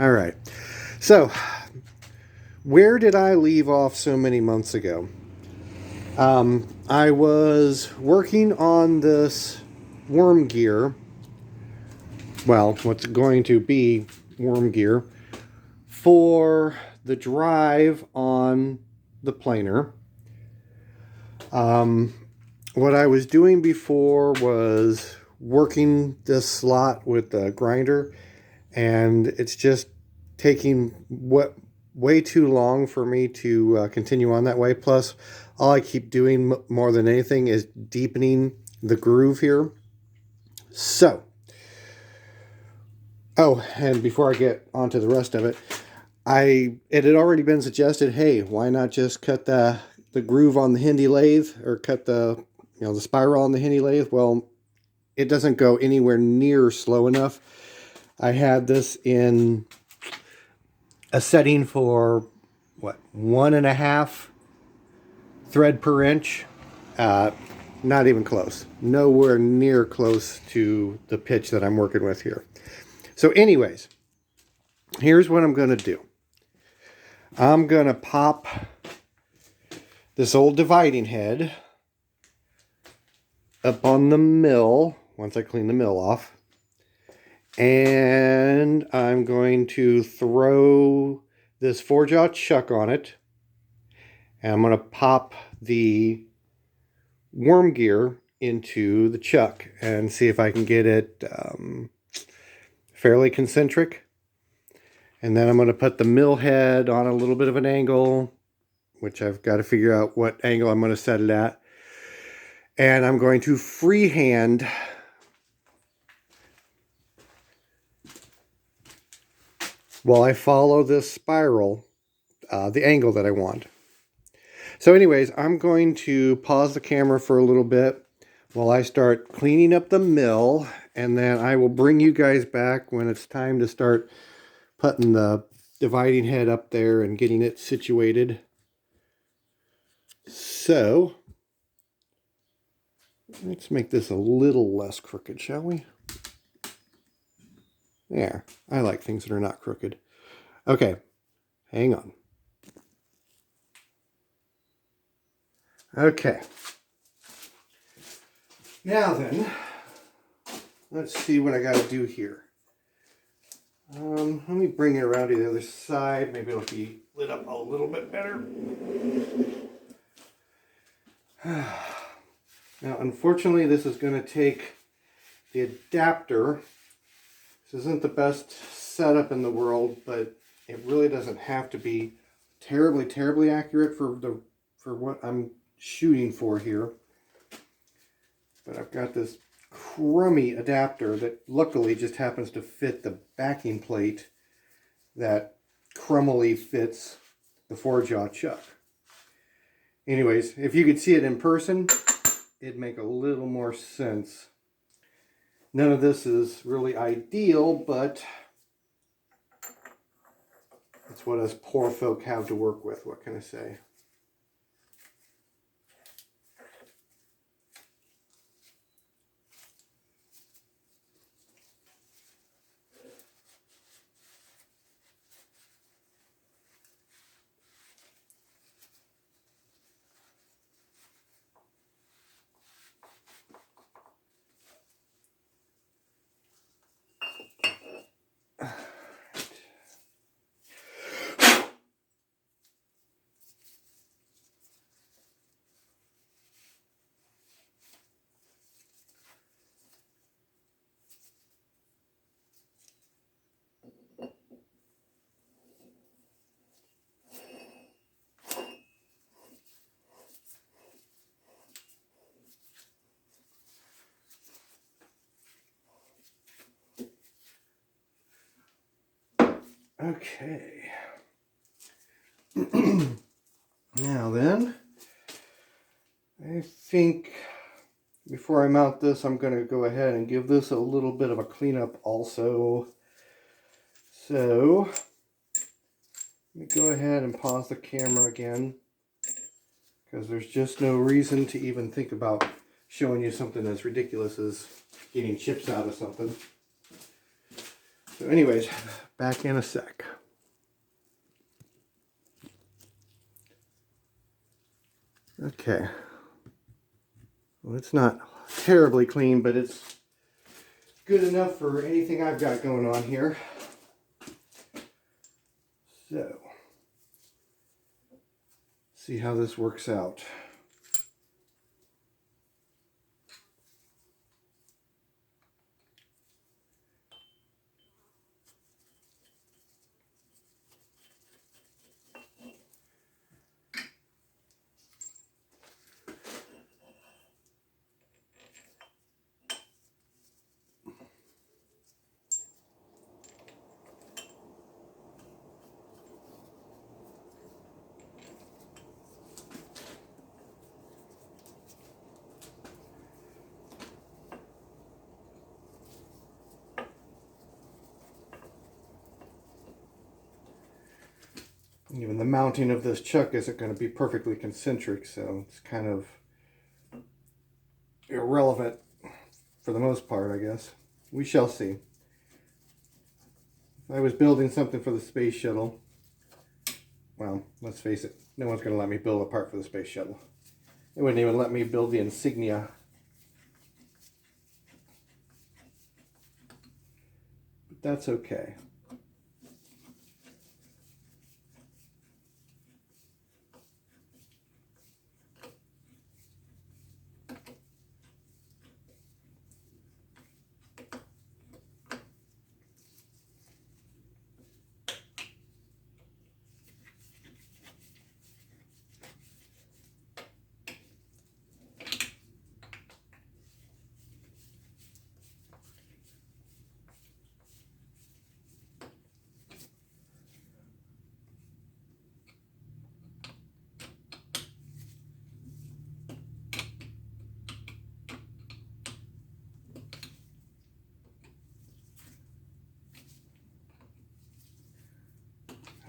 All right. So, where did I leave off so many months ago? I was working on this worm gear. Well, what's going to be worm gear for the drive on the planer. What I was doing before was working this slot with the grinder, and it's just taking way too long for me to continue on that way. Plus, all I keep doing more than anything is deepening the groove here. So, oh, and before I get onto the rest of it, it had already been suggested, hey, why not just cut the groove on the Hindi lathe, or cut the the spiral on the Hindi lathe? Well, it doesn't go anywhere near slow enough. I had this in a setting for what, 1.5 thread per inch. Not even close. Nowhere near close to the pitch that I'm working with here. So anyways, here's what I'm going to do. I'm going to pop this old dividing head up on the mill once I clean the mill off. And I'm going to throw this 4-jaw chuck on it. And I'm going to pop the worm gear into the chuck and see if I can get it fairly concentric. And then I'm going to put the mill head on a little bit of an angle, which I've got to figure out what angle I'm going to set it at. And I'm going to freehand while I follow this spiral, the angle that I want. So anyways, I'm going to pause the camera for a little bit while I start cleaning up the mill, and then I will bring you guys back when it's time to start putting the dividing head up there and getting it situated. So, let's make this a little less crooked, shall we? There. I like things that are not crooked. Okay, hang on. Okay. Now then, let's see what I got to do here. Let me bring it around to the other side. Maybe it'll be lit up a little bit better. Now, unfortunately, this is going to take the adapter. This isn't the best setup in the world, but it really doesn't have to be terribly accurate for what I'm shooting for here. But I've got this crummy adapter that luckily just happens to fit the backing plate that crummily fits the 4-jaw chuck. Anyways, if you could see it in person, it'd make a little more sense. None of this is really ideal, but it's what us poor folk have to work with. What can I say? Okay. Now then, I think before I mount this, I'm going to go ahead and give this a little bit of a cleanup also. So, let me go ahead and pause the camera again, because there's just no reason to even think about showing you something as ridiculous as getting chips out of something. So anyways, Back in a sec. Okay. Well, it's not terribly clean, but it's good enough for anything I've got going on here. So, see how this works out. Even the mounting of this chuck isn't going to be perfectly concentric, so it's kind of irrelevant for the most part, I guess. We shall see. If I was building something for the space shuttle, well, let's face it, no one's going to let me build a part for the space shuttle. They wouldn't even let me build the insignia. But that's okay.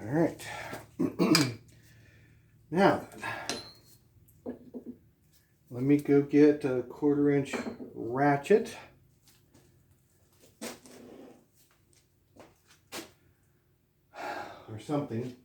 All right. Now, let me go get a 1/4-inch ratchet. Or something.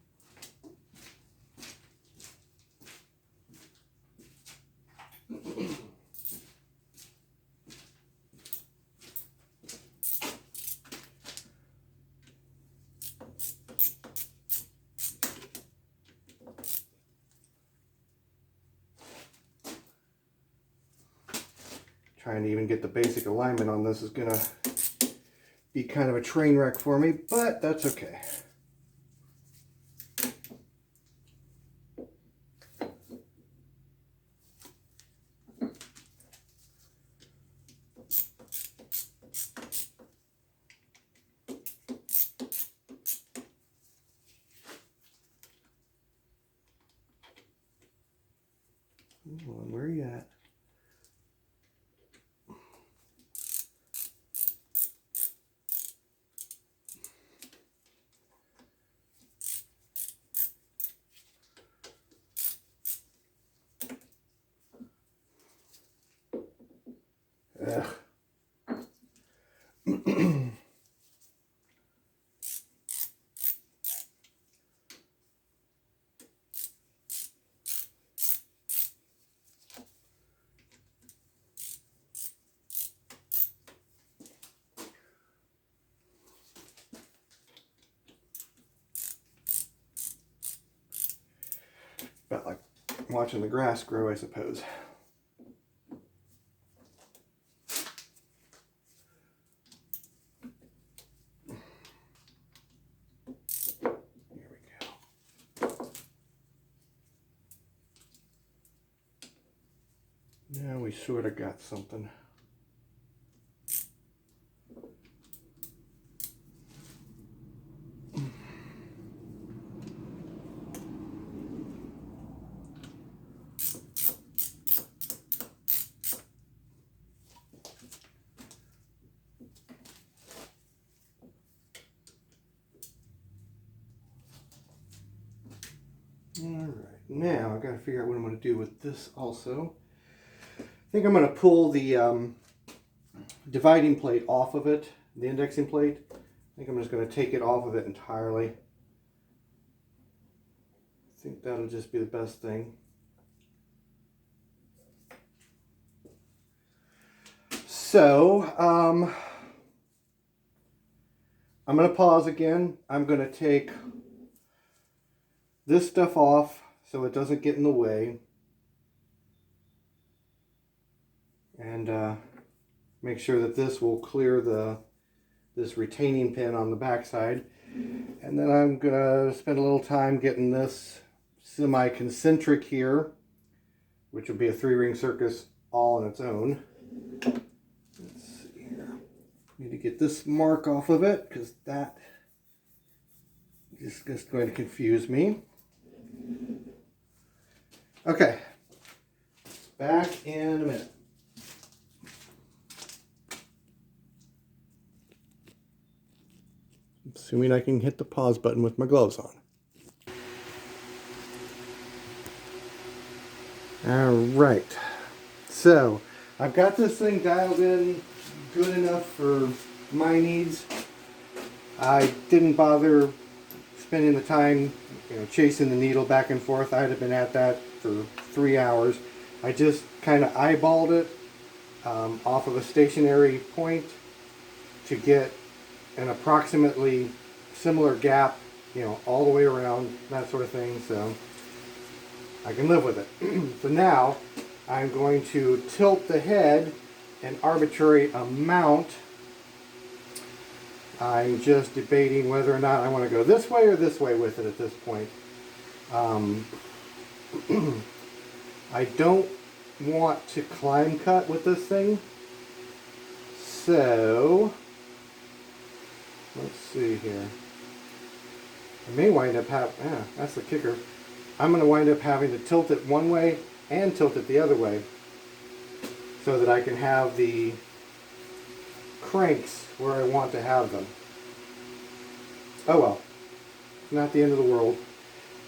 Trying to even get the basic alignment on this is gonna be kind of a train wreck for me, but that's okay. Where are you at? Ugh. About like watching the grass grow, I suppose. Here we go. Now we sort of got something. Alright, now I've got to figure out what I'm going to do with this also. I think I'm going to pull the dividing plate off of it, the indexing plate. think I'm just going to take it off of it entirely. I think that'll just be the best thing. So, I'm going to pause again. I'm going to take this stuff off so it doesn't get in the way. And make sure that this will clear this retaining pin on the backside. And then I'm going to spend a little time getting this semi-concentric here, which will be a 3-ring circus all on its own. Let's see here. Need to get this mark off of it because that is just going to confuse me. Okay, back in a minute. Assuming I can hit the pause button with my gloves on. All right, so I've got this thing dialed in good enough for my needs. I didn't bother spending the time, chasing the needle back and forth. I'd have been at that for 3 hours. I just kind of eyeballed it off of a stationary point to get an approximately similar gap, all the way around, that sort of thing. So I can live with it. So now I'm going to tilt the head an arbitrary amount. I'm just debating whether or not I want to go this way or this way with it at this point. I don't want to climb cut with this thing. So let's see here. I may wind up that's the kicker. I'm going to wind up having to tilt it one way and tilt it the other way so that I can have the cranks where I want to have them. Oh well, it's not the end of the world.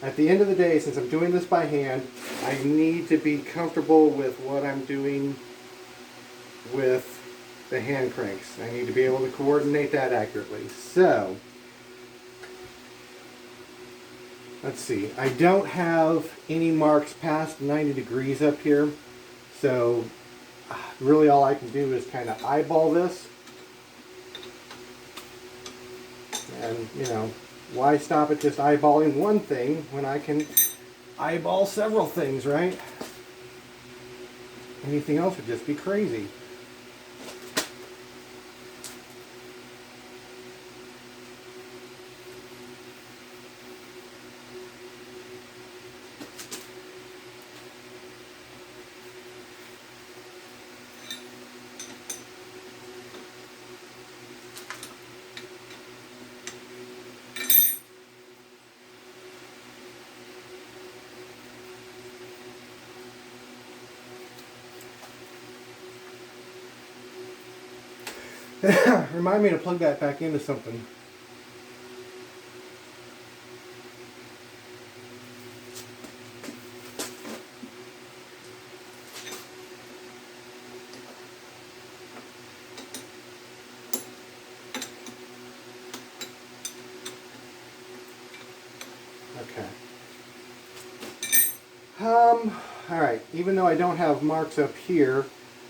At the end of the day, since I'm doing this by hand, I need to be comfortable with what I'm doing with the hand cranks. I need to be able to coordinate that accurately. So, let's see. I don't have any marks past 90 degrees up here. So, really all I can do is kind of eyeball this. And, why stop at just eyeballing one thing when I can eyeball several things, right? Anything else would just be crazy. Remind me to plug that back into something. Okay. Alright, even though I don't have marks up here,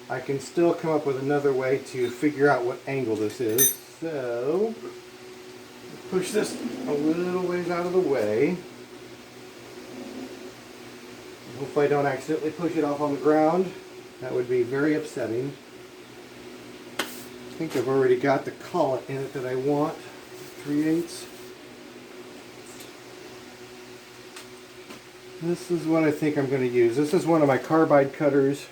I can still come up with another way to figure out what angle this is. So, push this a little ways out of the way. Hopefully I don't accidentally push it off on the ground. That would be very upsetting. I think I've already got the collet in it that I want. 3/8. This is what I think I'm going to use. This is one of my carbide cutters.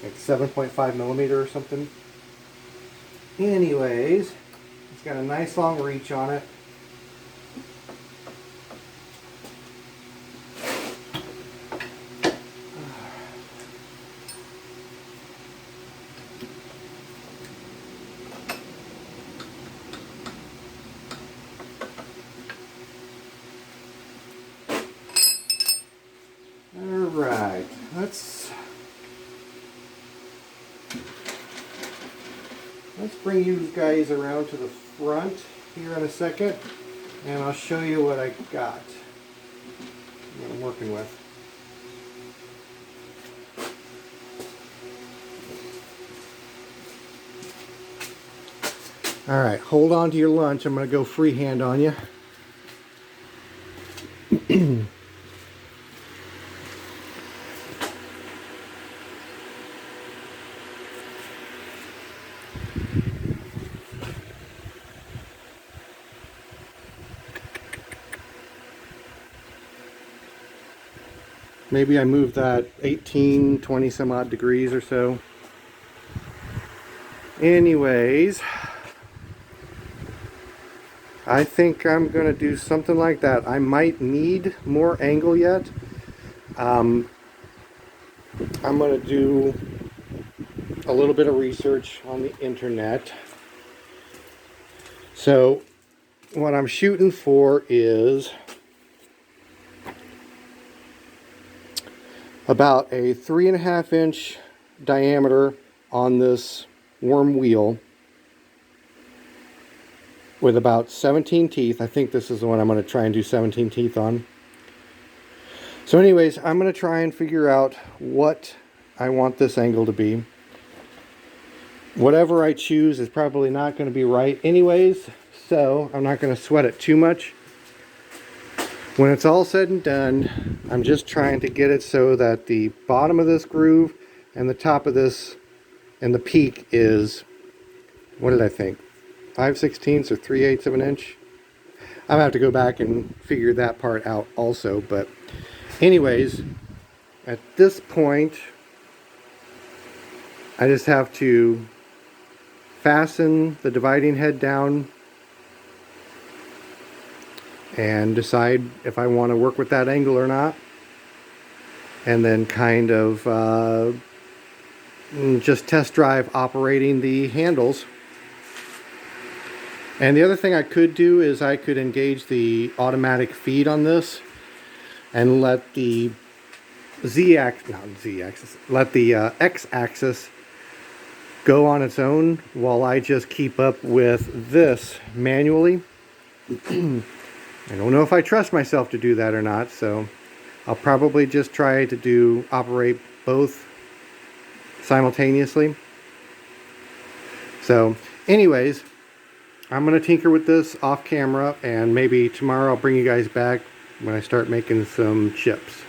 Like 7.5 millimeter or something. Anyways, it's got a nice long reach on it. Alright, let's bring you guys around to the front here in a second, and I'll show you what I got, what I'm working with. Alright, hold on to your lunch. I'm going to go freehand on you. Maybe I moved that 18, 20 some odd degrees or so. Anyways, I think I'm going to do something like that. I might need more angle yet. I'm going to do a little bit of research on the internet. So what I'm shooting for is about a 3.5 inch diameter on this worm wheel with about 17 teeth. I think this is the one I'm going to try and do 17 teeth on. So anyways, I'm going to try and figure out what I want this angle to be. Whatever I choose is probably not going to be right anyways, so I'm not going to sweat it too much. When it's all said and done, I'm just trying to get it so that the bottom of this groove and the top of this and the peak is, what did I think, 5/16 or 3/8 of an inch? I'm gonna have to go back and figure that part out also, but anyways, at this point I just have to fasten the dividing head down and decide if I want to work with that angle or not, and then kind of just test drive operating the handles. And the other thing I could do is I could engage the automatic feed on this and let the let the x-axis go on its own while I just keep up with this manually. I don't know if I trust myself to do that or not, so I'll probably just try to operate both simultaneously. So anyways, I'm going to tinker with this off camera, and maybe tomorrow I'll bring you guys back when I start making some chips.